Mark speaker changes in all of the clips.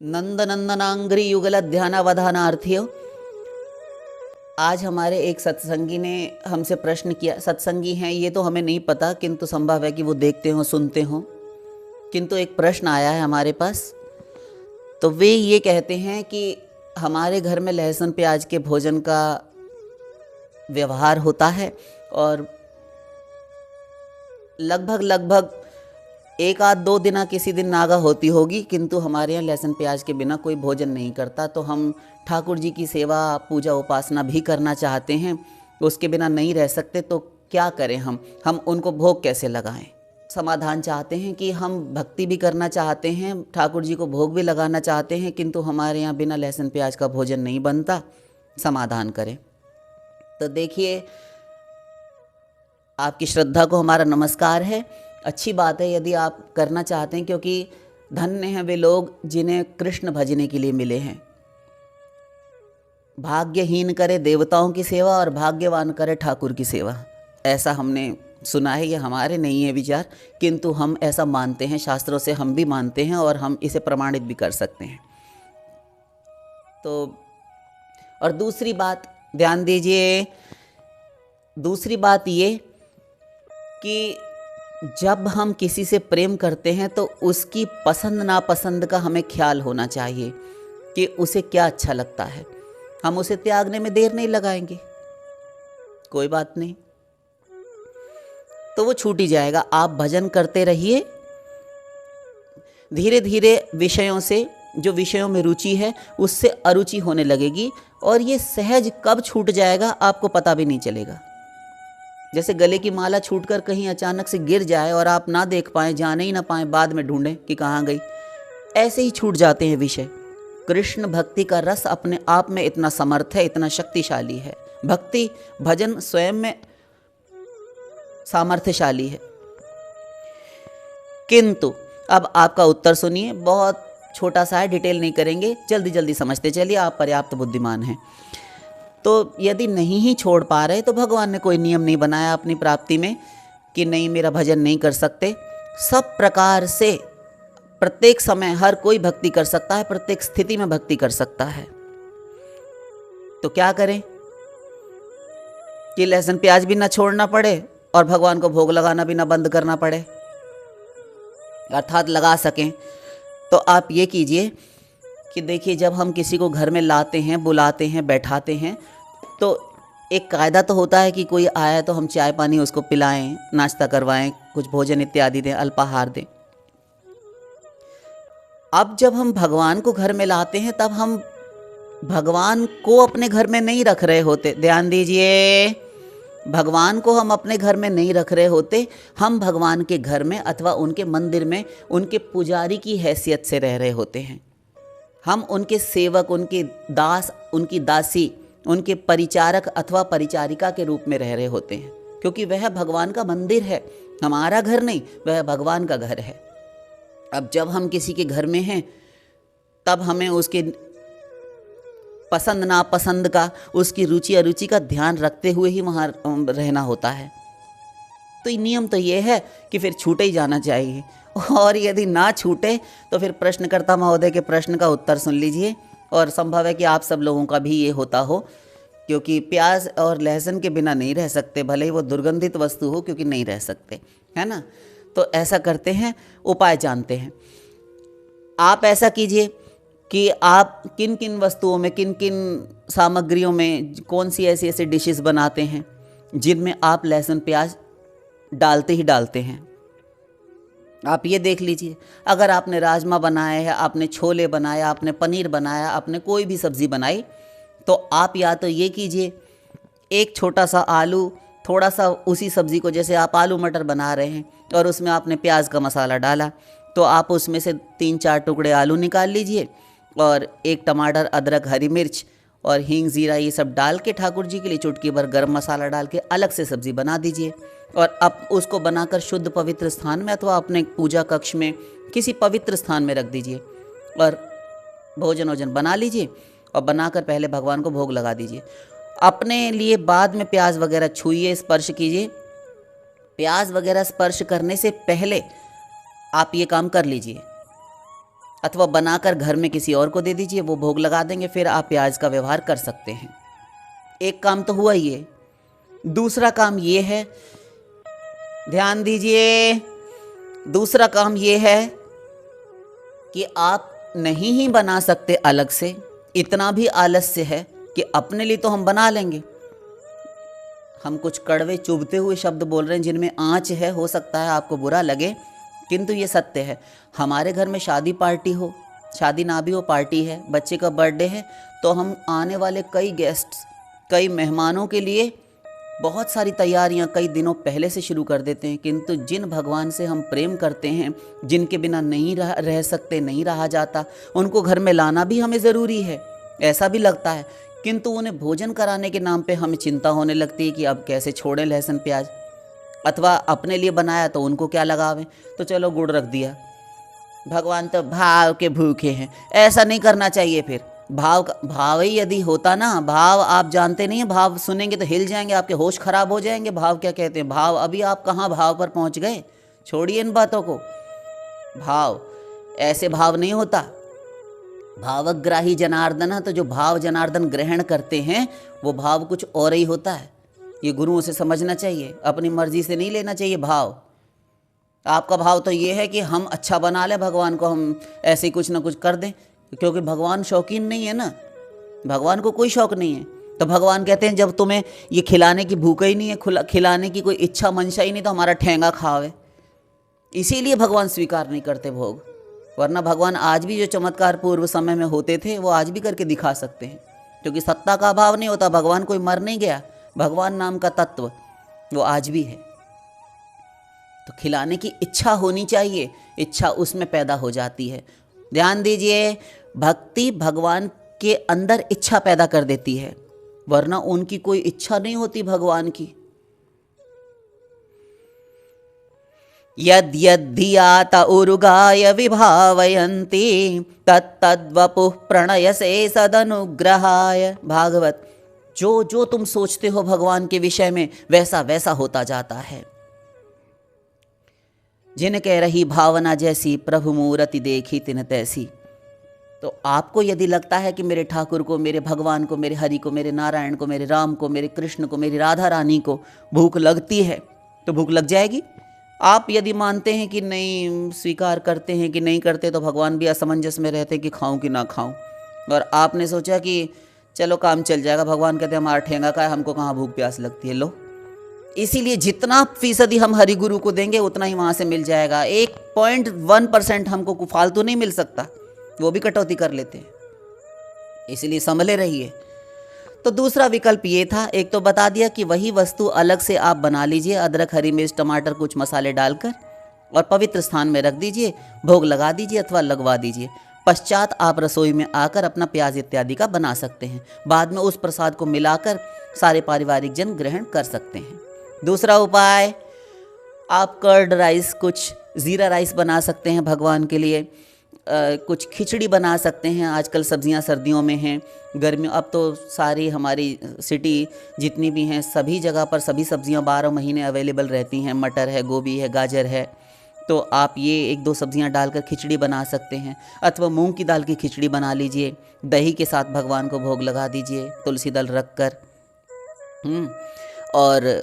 Speaker 1: नंदनंदनांग्री युगल ध्यानावधानार्थियों, आज हमारे एक सत्संगी ने हमसे प्रश्न किया। सत्संगी हैं ये तो हमें नहीं पता, किंतु संभव है कि वो देखते हों सुनते हों। किंतु एक प्रश्न आया है हमारे पास। तो वे ये कहते हैं कि हमारे घर में लहसुन प्याज के भोजन का व्यवहार होता है और लगभग एक आध दो दिन किसी दिन नागा होती होगी, किंतु हमारे यहाँ लहसुन प्याज के बिना कोई भोजन नहीं करता। तो हम ठाकुर जी की सेवा पूजा उपासना भी करना चाहते हैं, उसके बिना नहीं रह सकते। तो क्या करें हम उनको भोग कैसे लगाएं? समाधान चाहते हैं कि हम भक्ति भी करना चाहते हैं, ठाकुर जी को भोग भी लगाना चाहते हैं, किंतु हमारे यहाँ बिना लहसुन प्याज का भोजन नहीं बनता। समाधान करें। तो देखिए, आपकी श्रद्धा को हमारा नमस्कार है। अच्छी बात है यदि आप करना चाहते हैं, क्योंकि धन्य हैं वे लोग जिन्हें कृष्ण भजने के लिए मिले हैं। भाग्यहीन करे देवताओं की सेवा और भाग्यवान करे ठाकुर की सेवा, ऐसा हमने सुना है। ये हमारे नहीं है विचार, किंतु हम ऐसा मानते हैं, शास्त्रों से हम भी मानते हैं और हम इसे प्रमाणित भी कर सकते हैं। तो और दूसरी बात ध्यान दीजिए, दूसरी बात ये कि जब हम किसी से प्रेम करते हैं तो उसकी पसंद नापसंद का हमें ख्याल होना चाहिए कि उसे क्या अच्छा लगता है। हम उसे त्यागने में देर नहीं लगाएंगे, कोई बात नहीं, तो वो छूट ही जाएगा। आप भजन करते रहिए, धीरे धीरे विषयों से, जो विषयों में रुचि है उससे अरुचि होने लगेगी और ये सहज कब छूट जाएगा आपको पता भी नहीं चलेगा। जैसे गले की माला छूटकर कहीं अचानक से गिर जाए और आप ना देख पाएं, जाने ही ना पाएं, बाद में ढूंढें कि कहाँ गई, ऐसे ही छूट जाते हैं विषय। कृष्ण भक्ति का रस अपने आप में इतना समर्थ है, इतना शक्तिशाली है। भक्ति भजन स्वयं में सामर्थ्यशाली है। किंतु अब आपका उत्तर सुनिए, बहुत छोटा सा है, डिटेल नहीं करेंगे, जल्दी जल्दी समझते चलिए, आप पर्याप्त बुद्धिमान हैं। तो यदि नहीं ही छोड़ पा रहे तो भगवान ने कोई नियम नहीं बनाया अपनी प्राप्ति में कि नहीं मेरा भजन नहीं कर सकते। सब प्रकार से प्रत्येक समय हर कोई भक्ति कर सकता है, प्रत्येक स्थिति में भक्ति कर सकता है। तो क्या करें कि लहसुन प्याज भी ना छोड़ना पड़े और भगवान को भोग लगाना भी ना बंद करना पड़े, अर्थात लगा सकें। तो आप ये कीजिए कि देखिए, जब हम किसी को घर में लाते हैं, बुलाते हैं, बैठाते हैं, तो एक कायदा तो होता है कि कोई आया तो हम चाय पानी उसको पिलाएं, नाश्ता करवाएं, कुछ भोजन इत्यादि दें, अल्पाहार दें। अब जब हम भगवान को घर में लाते हैं तब हम भगवान को अपने घर में नहीं रख रहे होते। ध्यान दीजिए, भगवान को हम अपने घर में नहीं रख रहे होते, हम भगवान के घर में अथवा उनके मंदिर में उनके पुजारी की हैसियत से रह रहे होते हैं। हम उनके सेवक, उनके दास, उनकी दासी, उनके परिचारक अथवा परिचारिका के रूप में रह रहे होते हैं, क्योंकि वह भगवान का मंदिर है, हमारा घर नहीं, वह भगवान का घर है। अब जब हम किसी के घर में हैं तब हमें उसके पसंद नापसंद का, उसकी रुचि अरुचि का ध्यान रखते हुए ही वहाँ रहना होता है। तो नियम तो ये है कि फिर छूटे ही जाना चाहिए, और यदि ना छूटे तो फिर प्रश्नकर्ता महोदय के प्रश्न का उत्तर सुन लीजिए। और संभव है कि आप सब लोगों का भी ये होता हो, क्योंकि प्याज और लहसुन के बिना नहीं रह सकते, भले ही वो दुर्गंधित वस्तु हो, क्योंकि नहीं रह सकते, है ना। तो ऐसा करते हैं, उपाय जानते हैं। आप ऐसा कीजिए कि आप किन किन वस्तुओं में, किन किन सामग्रियों में, कौन सी ऐसी ऐसी डिशेस बनाते हैं जिनमें आप लहसुन प्याज डालते ही डालते हैं। आप ये देख लीजिए, अगर आपने राजमा बनाया है, आपने छोले बनाया, आपने पनीर बनाया, आपने कोई भी सब्ज़ी बनाई, तो आप या तो ये कीजिए, एक छोटा सा आलू, थोड़ा सा उसी सब्ज़ी को, जैसे आप आलू मटर बना रहे हैं और उसमें आपने प्याज का मसाला डाला, तो आप उसमें से 3-4 टुकड़े आलू निकाल लीजिए और एक टमाटर, अदरक, हरी मिर्च और हींग, ज़ीरा, ये सब डाल के ठाकुर जी के लिए चुटकी भर गरम मसाला डाल के अलग से सब्ज़ी बना दीजिए। और अब उसको बनाकर शुद्ध पवित्र स्थान में अथवा अपने पूजा कक्ष में किसी पवित्र स्थान में रख दीजिए और भोजन वोजन बना लीजिए और बनाकर पहले भगवान को भोग लगा दीजिए। अपने लिए बाद में प्याज वगैरह छूइए, स्पर्श कीजिए। प्याज वगैरह स्पर्श करने से पहले आप ये काम कर लीजिए। अथवा बनाकर घर में किसी और को दे दीजिए, वो भोग लगा देंगे, फिर आप प्याज का व्यवहार कर सकते हैं। एक काम तो हुआ ये। दूसरा काम ये है, ध्यान दीजिए, दूसरा काम ये है कि आप नहीं ही बना सकते अलग से, इतना भी आलस्य है कि अपने लिए तो हम बना लेंगे। हम कुछ कड़वे चुभते हुए शब्द बोल रहे हैं जिनमें आँच है, हो सकता है आपको बुरा लगे, किंतु ये सत्य है। हमारे घर में शादी पार्टी हो, शादी ना भी हो, पार्टी है, बच्चे का बर्थडे है, तो हम आने वाले कई गेस्ट्स, कई मेहमानों के लिए बहुत सारी तैयारियां कई दिनों पहले से शुरू कर देते हैं। किंतु जिन भगवान से हम प्रेम करते हैं, जिनके बिना नहीं रह सकते, नहीं रहा जाता, उनको घर में लाना भी हमें ज़रूरी है, ऐसा भी लगता है। किंतु उन्हें भोजन कराने के नाम पे हमें चिंता होने लगती है कि अब कैसे छोड़ें लहसुन प्याज, अथवा अपने लिए बनाया तो उनको क्या लगावें, तो चलो गुड़ रख दिया, भगवान तो भाव के भूखे हैं। ऐसा नहीं करना चाहिए। फिर भाव ही यदि होता ना, भाव आप जानते नहीं हैं, भाव सुनेंगे तो हिल जाएंगे, आपके होश खराब हो जाएंगे। भाव क्या कहते हैं? भाव, अभी आप कहाँ भाव पर पहुँच गए? छोड़िए इन बातों को। भाव, ऐसे भाव नहीं होता। भावग्राही जनार्दन है, तो जो भाव जनार्दन ग्रहण करते हैं वो भाव कुछ और ही होता है। ये गुरुओं से समझना चाहिए, अपनी मर्जी से नहीं लेना चाहिए भाव। आपका भाव तो ये है कि हम अच्छा बना लें भगवान को, हम ऐसे ही कुछ ना कुछ कर दें, क्योंकि भगवान शौकीन नहीं है ना, भगवान को कोई शौक नहीं है। तो भगवान कहते हैं जब तुम्हें ये खिलाने की भूख ही नहीं है, खिलाने की कोई इच्छा मंशा ही नहीं, तो हमारा ठेंगा खावे। इसीलिए भगवान स्वीकार नहीं करते भोग, वरना भगवान आज भी जो चमत्कार पूर्व समय में होते थे वो आज भी करके दिखा सकते हैं, क्योंकि सत्ता का अभाव नहीं होता। भगवान कोई मर नहीं गया, भगवान नाम का तत्व वो आज भी है। तो खिलाने की इच्छा होनी चाहिए, इच्छा उसमें पैदा हो जाती है। ध्यान दीजिए, भक्ति भगवान के अंदर इच्छा पैदा कर देती है, वरना उनकी कोई इच्छा नहीं होती भगवान की। यद यद्धियात उरुगाय विभावयन्ति तत्तद्वपुः प्रणयसे सदनुग्रहाय। भागवत, जो जो तुम सोचते हो भगवान के विषय में वैसा वैसा होता जाता है। जिन कह रही भावना जैसी, प्रभु मूरति देखी तिन तैसी। तो आपको यदि लगता है कि मेरे ठाकुर को, मेरे भगवान को, मेरे हरि को, मेरे नारायण को, मेरे राम को, मेरे कृष्ण को, मेरी राधा रानी को भूख लगती है, तो भूख लग जाएगी। आप यदि मानते हैं कि नहीं, स्वीकार करते हैं कि नहीं करते, तो भगवान भी असमंजस में रहते कि खाऊं कि ना खाऊं। और आपने सोचा कि चलो काम चल जाएगा, भगवान कहते हैं हमारा ठेंगा का है, हमको कहाँ भूख प्यास लगती है, लो। इसीलिए जितना फीसदी हम हरि गुरु को देंगे उतना ही वहाँ से मिल जाएगा। 1.1% हमको फालतू नहीं मिल सकता, वो भी कटौती कर लेते हैं, इसलिए संभले रहिए। तो दूसरा विकल्प ये था, एक तो बता दिया कि वही वस्तु अलग से आप बना लीजिए, अदरक, हरी मिर्च, टमाटर, कुछ मसाले डालकर, और पवित्र स्थान में रख दीजिए, भोग लगा दीजिए अथवा लगवा दीजिए। पश्चात आप रसोई में आकर अपना प्याज इत्यादि का बना सकते हैं। बाद में उस प्रसाद को मिलाकर सारे पारिवारिक जन ग्रहण कर सकते हैं। दूसरा उपाय, आप कर्ड राइस, कुछ ज़ीरा राइस बना सकते हैं भगवान के लिए, कुछ खिचड़ी बना सकते हैं। आजकल सब्जियां सर्दियों में हैं, गर्मियों, अब तो सारी हमारी सिटी जितनी भी हैं सभी जगह पर सभी सब्जियां 12 महीने अवेलेबल रहती हैं। मटर है, गोभी है, गाजर है, तो आप ये 1-2 सब्जियां डालकर खिचड़ी बना सकते हैं। अथवा मूंग की दाल की खिचड़ी बना लीजिए, दही के साथ भगवान को भोग लगा दीजिए, तुलसी दल रख कर। और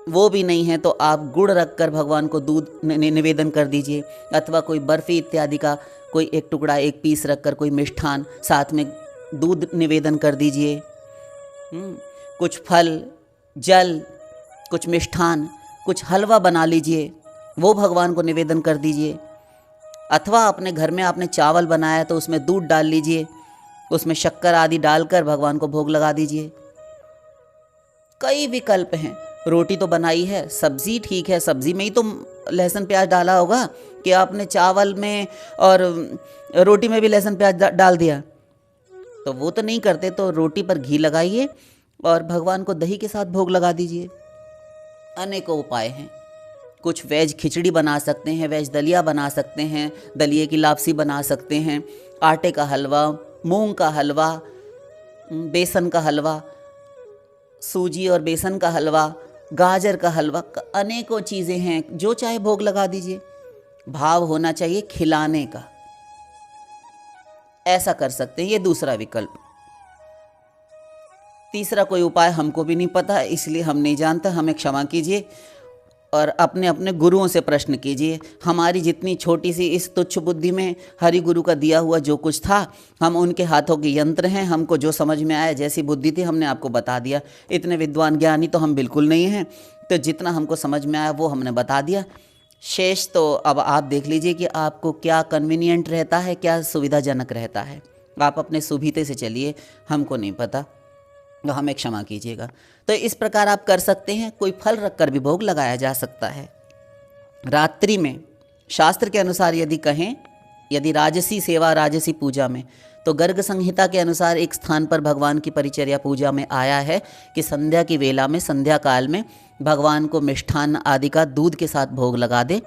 Speaker 1: वो भी नहीं है तो आप गुड़ रखकर भगवान को दूध निवेदन कर दीजिए, अथवा कोई बर्फ़ी इत्यादि का कोई एक टुकड़ा, एक पीस रखकर कोई मिष्ठान साथ में दूध निवेदन कर दीजिए। कुछ फल, जल, कुछ मिष्ठान, कुछ हलवा बना लीजिए, वो भगवान को निवेदन कर दीजिए। अथवा अपने घर में आपने चावल बनाया तो उसमें दूध डाल लीजिए, उसमें शक्कर आदि डालकर भगवान को भोग लगा दीजिए। कई विकल्प हैं। रोटी तो बनाई है, सब्जी ठीक है, सब्जी में ही तो लहसुन प्याज डाला होगा कि आपने चावल में और रोटी में भी लहसुन प्याज डाल दिया, तो वो तो नहीं करते। तो रोटी पर घी लगाइए और भगवान को दही के साथ भोग लगा दीजिए। अनेकों उपाय हैं। कुछ वेज खिचड़ी बना सकते हैं, वेज दलिया बना सकते हैं, दलिए की लापसी बना सकते हैं, आटे का हलवा, मूंग का हलवा, बेसन का हलवा, सूजी और बेसन का हलवा, गाजर का हलवा, अनेकों चीज़ें हैं, जो चाहे भोग लगा दीजिए। भाव होना चाहिए खिलाने का, ऐसा कर सकते हैं, ये दूसरा विकल्प। तीसरा कोई उपाय हमको भी नहीं पता, इसलिए हम नहीं जानते, हमें क्षमा कीजिए और अपने अपने गुरुओं से प्रश्न कीजिए। हमारी जितनी छोटी सी इस तुच्छ बुद्धि में हरि गुरु का दिया हुआ जो कुछ था, हम उनके हाथों के यंत्र हैं। हमको जो समझ में आया, जैसी बुद्धि थी, हमने आपको बता दिया। इतने विद्वान ज्ञानी तो हम बिल्कुल नहीं हैं, तो जितना हमको समझ में आया वो हमने बता दिया। शेष तो अब आप देख लीजिए कि आपको क्या कन्वीनियंट रहता है, क्या सुविधाजनक रहता है। आप अपने सुविधे से चलिए, हमको नहीं पता, तो हमें क्षमा कीजिएगा। तो इस प्रकार आप कर सकते हैं। कोई फल रखकर भी भोग लगाया जा सकता है। रात्रि में शास्त्र के अनुसार यदि कहें, यदि राजसी सेवा, राजसी पूजा में, तो गर्ग संहिता के अनुसार एक स्थान पर भगवान की परिचर्या पूजा में आया है कि संध्या की वेला में, संध्या काल में भगवान को मिष्ठान आदि का दूध के साथ भोग लगा दे,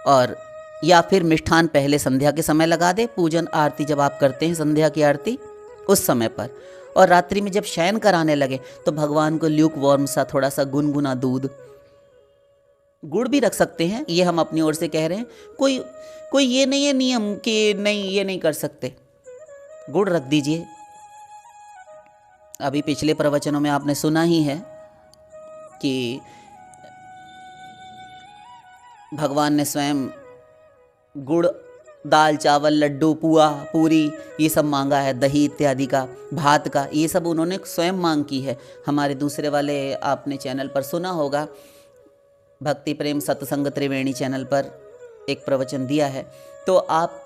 Speaker 1: और या फिर मिष्ठान पहले संध्या के समय लगा दे। पूजन आरती जब आप करते हैं, संध्या की आरती, उस समय पर, और रात्रि में जब शयन कराने लगे तो भगवान को ल्यूक वार्म सा, थोड़ा सा गुनगुना दूध, गुड़ भी रख सकते हैं, ये हम अपनी ओर से कह रहे हैं। कोई ये नहीं है नियम कि नहीं, ये नहीं कर सकते, गुड़ रख दीजिए। अभी पिछले प्रवचनों में आपने सुना ही है कि भगवान ने स्वयं गुड़, दाल, चावल, लड्डू, पुआ, पूरी, ये सब मांगा है, दही इत्यादि का, भात का, ये सब उन्होंने स्वयं मांग की है। हमारे दूसरे वाले आपने चैनल पर सुना होगा, भक्ति प्रेम सत्संग त्रिवेणी चैनल पर एक प्रवचन दिया है, तो आप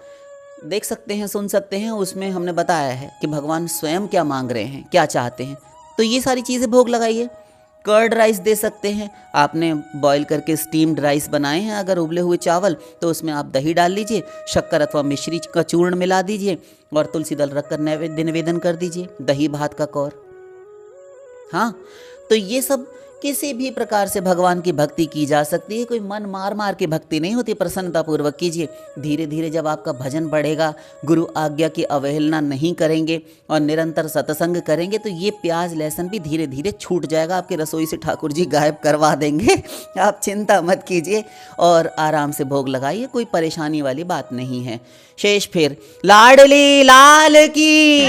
Speaker 1: देख सकते हैं, सुन सकते हैं। उसमें हमने बताया है कि भगवान स्वयं क्या मांग रहे हैं, क्या चाहते हैं। तो ये सारी चीज़ें भोग लगाइए। कर्ड राइस दे सकते हैं, आपने बॉईल करके स्टीम्ड राइस बनाए हैं अगर उबले हुए चावल, तो उसमें आप दही डाल लीजिए, शक्कर अथवा मिश्री का चूर्ण मिला दीजिए और तुलसी दल रखकर नैवेद्य निवेदन कर दीजिए, दही भात का कौर। हाँ, तो ये सब किसी भी प्रकार से भगवान की भक्ति की जा सकती है। कोई मन मार मार के भक्ति नहीं होती, प्रसन्नता पूर्वक कीजिए। धीरे धीरे जब आपका भजन बढ़ेगा, गुरु आज्ञा की अवहेलना नहीं करेंगे और निरंतर सत्संग करेंगे, तो ये प्याज लहसुन भी धीरे धीरे छूट जाएगा। आपके रसोई से ठाकुर जी गायब करवा देंगे। आप चिंता मत कीजिए और आराम से भोग लगाइए, कोई परेशानी वाली बात नहीं है। शेष फिर लाडली लाल की